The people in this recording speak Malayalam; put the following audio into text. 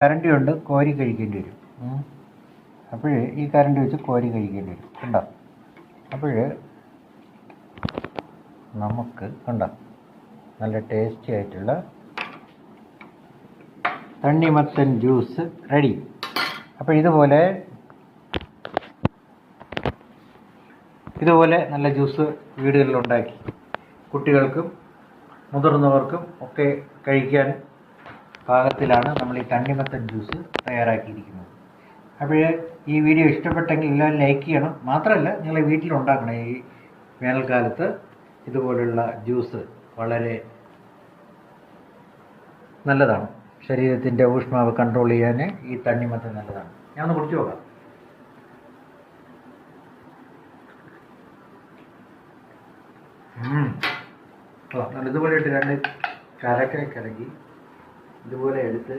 കരണ്ടി കൊണ്ട് കോരി കഴിക്കേണ്ടി വരും. അപ്പോൾ ഈ കരണ്ടി വെച്ച് കോരി കഴിക്കേണ്ടി വരും. കണ്ടോ? അപ്പോൾ നമുക്ക് കണ്ടോ നല്ല ടേസ്റ്റി ആയിട്ടുള്ള തണ്ണിമത്തൻ ജ്യൂസ് റെഡി. അപ്പോൾ ഇതുപോലെ നല്ല ജ്യൂസ് വീടുകളിലുണ്ടാക്കി കുട്ടികൾക്കും മുതിർന്നവർക്കും ഒക്കെ കഴിക്കാൻ പാകത്തിലാണ് നമ്മൾ ഈ തണ്ണിമത്തൻ ജ്യൂസ് തയ്യാറാക്കിയിരിക്കുന്നത്. അപ്പോൾ ഈ വീഡിയോ ഇഷ്ടപ്പെട്ടെങ്കിൽ എല്ലാവരും ലൈക്ക് ചെയ്യണം. മാത്രമല്ല നിങ്ങൾ വീട്ടിലുണ്ടാക്കണം. ഈ വേനൽക്കാലത്ത് ഇതുപോലുള്ള ജ്യൂസ് വളരെ നല്ലതാണ്. ശരീരത്തിൻ്റെ ഊഷ്മാവ് കൺട്രോൾ ചെയ്യാൻ ഈ തണ്ണിമത്തൻ നല്ലതാണ്. ഞാൻ ഒന്ന് കുടിച്ചു നോക്കാം. ഇതുപോലെ ഇട്ട് രണ്ട് കലക്കി ഇതുപോലെ എടുത്ത്